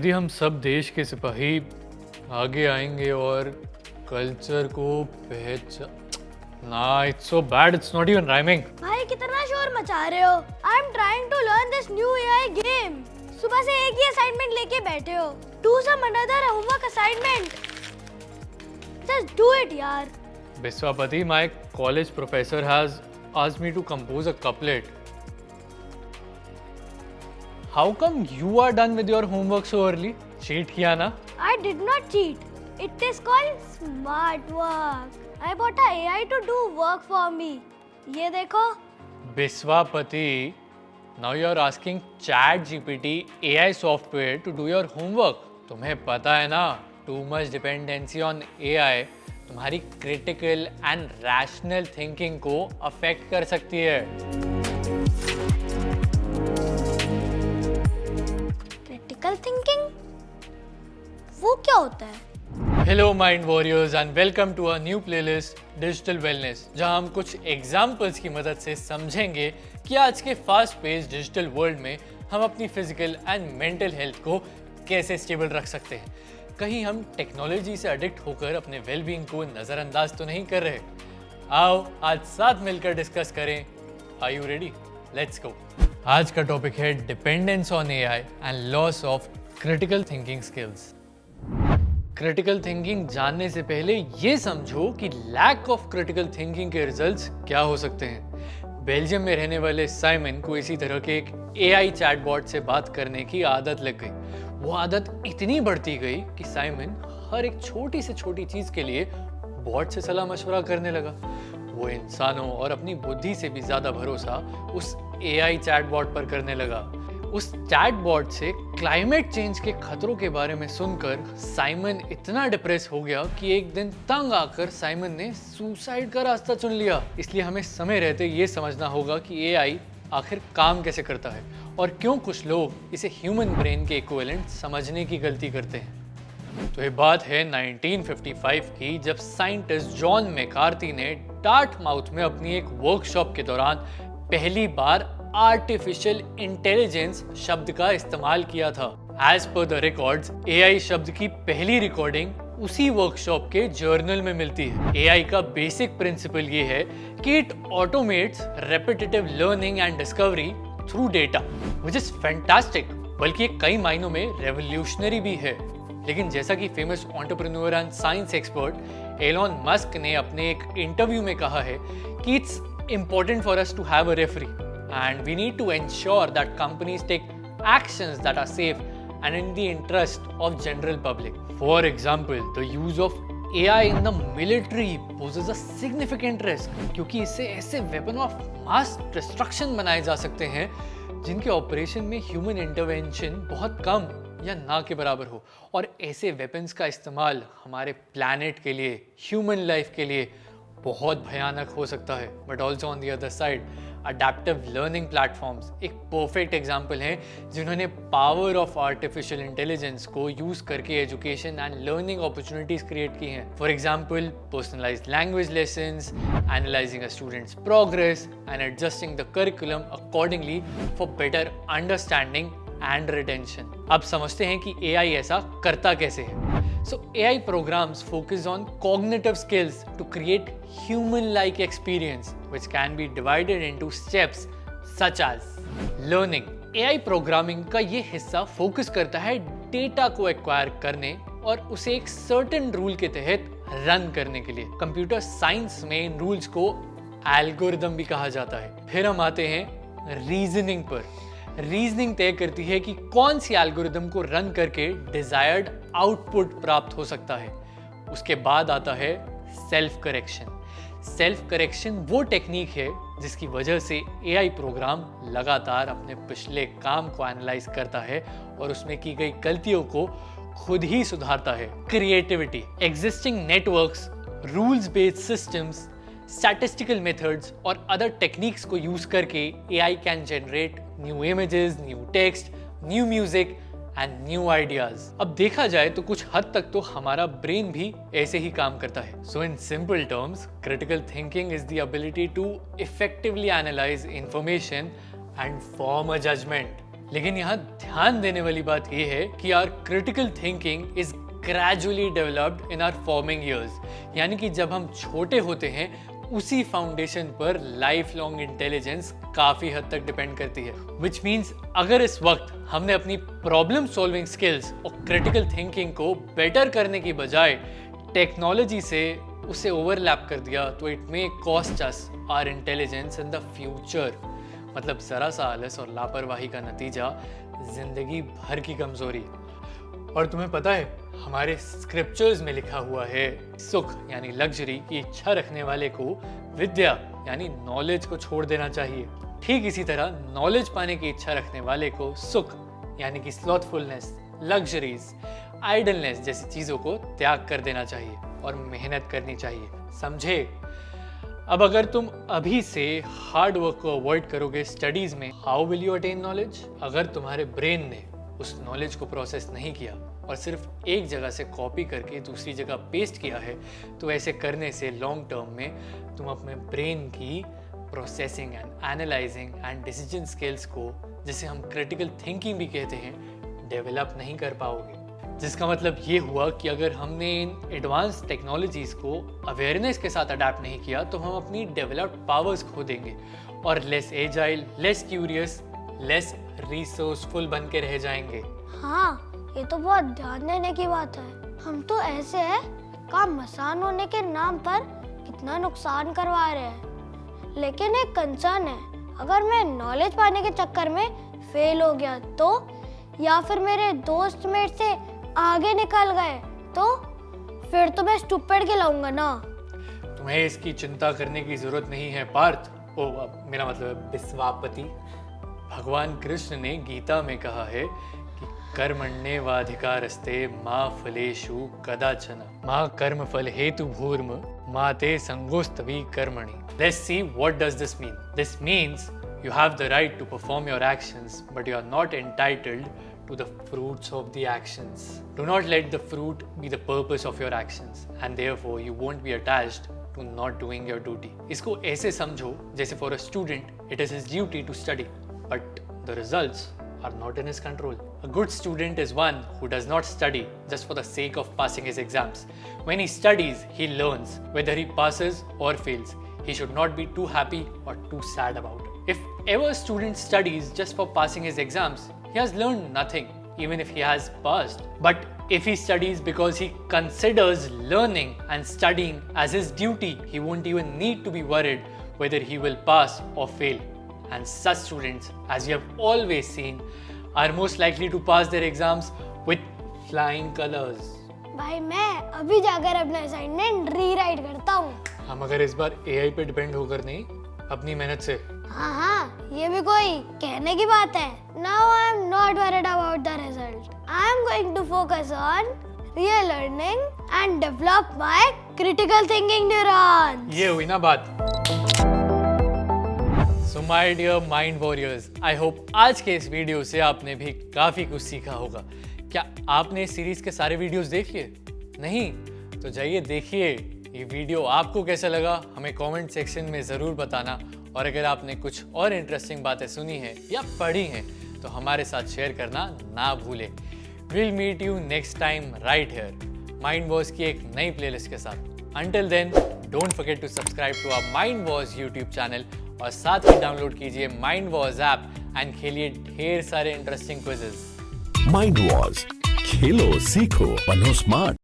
यदि हम सब देश के सिपाही आगे आएंगे और कल्चर को it's so bad, it's not even rhyming. भाई कितना शोर मचा रहे हो? I am trying to learn this new AI game. सुबह से एक ही असाइनमेंट लेके बैठे हो। Do some another homework assignment. Just do it यार। Biswapati, my college professor has asked me to compose a couplet. How come you are done with your homework so early? Cheat किया ना? I did not cheat. It is called smart work. I bought a AI to do work for me. ये देखो। Biswapati, now you are asking ChatGPT AI software to do your homework. तुम्हें पता है ना, too much dependency on AI तुम्हारी critical and rational thinking को affect कर सकती है। क्रिटिकल थिंकिंग वो क्या होता है? Hello mind warriors and welcome to a new playlist digital wellness, जहां हम कुछ एग्जांपल्स की मदद से समझेंगे कि आज के फास्ट पेस्ड डिजिटल वर्ल्ड में हम अपनी फिजिकल एंड मेंटल हेल्थ को कैसे स्टेबल रख सकते हैं। कहीं हम टेक्नोलॉजी से एडिक्ट होकर अपने वेलबींग को नजरअंदाज तो नहीं कर रहे। आओ आज साथ मिलकर डिस्कस करें। Are you ready? Let's go. आज का टॉपिक है dependence on AI and loss of critical thinking skills. Critical thinking जानने से पहले ये समझो कि लैक ऑफ क्रिटिकल थिंकिंग के रिजल्ट्स क्या हो सकते हैं। बेल्जियम में रहने वाले साइमन को इसी तरह के एक एआई चैटबॉट से बात करने की आदत लग गई। वो आदत इतनी बढ़ती गई कि साइमन हर एक छोटी से छोटी चीज के लिए बॉट से सलाह मशवरा करने लगा। वो इंसानों और अपनी बुद्धि से भी ज्यादा भरोसा उस एआई चैटबॉट पर करने लगा। उस चैटबॉट से क्लाइमेट चेंज के खतरों के बारे में सुनकर साइमन इतना डिप्रेस हो गया कि एक दिन तंग आकर साइमन ने सुसाइड का रास्ता चुन लिया। इसलिए हमें समय रहते ये समझना होगा कि एआई आखिर काम कैसे करता है और क्यों कुछ लोग इसे ह्यूमन ब्रेन के इक्विवेलेंट समझने की गलती करते हैं। तो ये बात है 1955 की, जब साइंटिस्ट जॉन मैकार्थी ने डार्टमाउथ में अपनी एक वर्कशॉप के दौरान पहली बार आर्टिफिशियल इंटेलिजेंस शब्द का इस्तेमाल किया था। As per the records, AI शब्द की पहली रिकॉर्डिंग उसी वर्कशॉप के जर्नल में मिलती है। एआई का बेसिक प्रिंसिपल ये है कि it automates repetitive learning and discovery through data, which is fantastic. बल्कि ये कई मायनों में रेवोल्यूशनरी भी है। लेकिन जैसा कि famous entrepreneur and science expert Elon Musk ने अपने एक इंटरव्यू में कहा है कि it's important for us to have a referee and we need to ensure that companies take actions that are safe and in the interest of general public. For example, the use of AI in the military poses a significant risk, क्योंकि इससे ऐसे weapon of mass destruction बनाए जा सकते हैं जिनके operation में human intervention बहुत कम या ना के बराबर हो। और ऐसे वेपन्स का इस्तेमाल हमारे प्लैनेट के लिए, ह्यूमन लाइफ के लिए बहुत भयानक हो सकता है। But also on the other side, adaptive learning platforms एक परफेक्ट एग्जाम्पल हैं जिन्होंने पावर ऑफ आर्टिफिशियल इंटेलिजेंस को यूज करके education and learning opportunities create की हैं। For example, personalised language lessons, analysing a students progress and adjusting the curriculum accordingly for better understanding and retention. अब समझते हैं कि एआई ऐसा करता कैसे है। So AI programs focus on cognitive skills to create human-like experience, which can be divided into steps such as learning. AI programming का ये हिस्सा फोकस करता है डेटा को एक्वायर करने और उसे एक सर्टेन रूल के तहत रन करने के लिए। कंप्यूटर साइंस में इन रूल्स को एल्गोरिदम भी कहा जाता है। फिर हम आते हैं रीजनिंग पर। रीजनिंग तय करती है कि कौन सी एल्गोरिदम को रन करके डिजायर्ड आउटपुट प्राप्त हो सकता है। उसके बाद आता है सेल्फ करेक्शन। सेल्फ करेक्शन वो टेक्निक है जिसकी वजह से एआई प्रोग्राम लगातार अपने पिछले काम को एनालाइज करता है और उसमें की गई गलतियों को खुद ही सुधारता है। Creativity, existing networks, rules based systems, statistical methods और other techniques को यूज करके AI can generate new images, new text, new music and new ideas। अब देखा जाए तो कुछ हद तक तो हमारा ब्रेन भी ऐसे ही काम करता है। So in simple terms, critical thinking is the ability to effectively analyze information and form a judgment। लेकिन यहाँ ध्यान देने वाली बात यह है कि our critical thinking is gradually developed in our forming years, यानी कि जब हम छोटे होते हैं उसी फाउंडेशन पर लाइफ लॉन्ग इंटेलिजेंस काफी हद तक डिपेंड करती है। विच मीन्स अगर इस वक्त हमने अपनी प्रॉब्लम सॉल्विंग स्किल्स और क्रिटिकल थिंकिंग को बेटर करने की बजाय टेक्नोलॉजी से उसे ओवरलैप कर दिया तो it may cost us our intelligence in the future. मतलब जरा सा आलस और लापरवाही का नतीजा जिंदगी भर की कमजोरी। और तुम्हें पता है हमारे स्क्रिप्चर्स में लिखा हुआ है, सुख यानी लग्जरी की इच्छा रखने वाले को विद्या यानी नॉलेज को छोड़ देना चाहिए। ठीक इसी तरह नॉलेज पाने की इच्छा रखने वाले को सुख यानी कि स्लॉथफुलनेस, लग्जरीज, आइडलनेस जैसी चीजों को त्याग कर देना चाहिए और मेहनत करनी चाहिए। समझे? अब अगर तुम अभी से हार्ड वर्क को अवॉइड करोगे स्टडीज में, how will you attain knowledge? अगर तुम्हारे ब्रेन ने उस नॉलेज को प्रोसेस नहीं किया और सिर्फ एक जगह से कॉपी करके दूसरी जगह पेस्ट किया है, तो ऐसे करने से लॉन्ग टर्म में तुम अपने ब्रेन की processing and analysing and decision skills को, जिसे हम क्रिटिकल थिंकिंग भी कहते हैं, डेवलप नहीं कर पाओगे। जिसका मतलब ये हुआ कि अगर हमने इन एडवांस टेक्नोलॉजीज को अवेयरनेस के साथ अडेप्ट नहीं किया तो हम अपनी डेवलप्ड पावर्स खो देंगे और less agile, less curious, less resourceful बन के रह जाएंगे। हाँ, ये तो बहुत ध्यान देने की बात है। हम तो ऐसे है काम आसान होने के नाम पर कितना नुकसान करवा रहे हैं। लेकिन एक कंसर्न है, अगर मैं नॉलेज पाने के चक्कर में फेल हो गया तो, या फिर मेरे दोस्त मेरे से आगे निकल गए तो फिर तो मैं स्टूपिड कहलाऊंगा ना। तुम्हें इसकी चिंता करने की जरूरत नहीं है पार्थ। मेरा मतलब विश्वापति। भगवान कृष्ण ने गीता में कहा है कि कर्मण्येवाधिकारस्ते मा फलेषु कदाचन मा कर्म फल हेतु भूर्म मा ते संगोस्तवी कर्मणि। Let's see what does this mean. This means you have the right to perform your actions, but you are not entitled to the fruits of the actions. Do not let the fruit be the purpose of your actions, and therefore you won't be attached to not doing your duty. इसको ऐसे समझो जैसे for a student it is his duty to study, but the results are not in his control. A good student is one who does not study just for the sake of passing his exams. When he studies, he learns. Whether he passes or fails, he should not be too happy or too sad about it. If ever a student studies just for passing his exams, he has learned nothing, even if he has passed. But if he studies because he considers learning and studying as his duty, he won't even need to be worried whether he will pass or fail. And such students, as you have always seen, are most likely to pass their exams with flying colors. भाई मैं अभी जाकर अपना assignment rewrite करता हूँ। हम अगर इस बार AI पे डिपेंड होकर नहीं, अपनी मेहनत से। हाँ, ये भी कोई कहने की बात है। Now I am not worried about the result. I am going to focus on real learning and develop my critical thinking neurons. ये हुई ना बात। So my dear mind warriors, I hope आज के इस वीडियो से आपने भी काफी कुछ सीखा होगा। क्या आपने इस सीरीज के सारे वीडियोस देख लिए? नहीं? तो जाइए देखिए। ये वीडियो आपको कैसा लगा हमें कमेंट सेक्शन में ज़रूर बताना, और अगर आपने कुछ और इंटरेस्टिंग बातें सुनी हैं या पढ़ी हैं तो हमारे साथ शेयर करना ना भूलें। Will meet you next time right here mind wars की एक नई प्लेलिस्ट के साथ। Until then don't forget to subscribe to our mind wars YouTube channel, और साथ ही डाउनलोड कीजिए माइंड वॉर्स ऐप एंड खेलिए ढेर सारे इंटरेस्टिंग क्विजेस। माइंड वॉर्स, खेलो सीखो बनो स्मार्ट।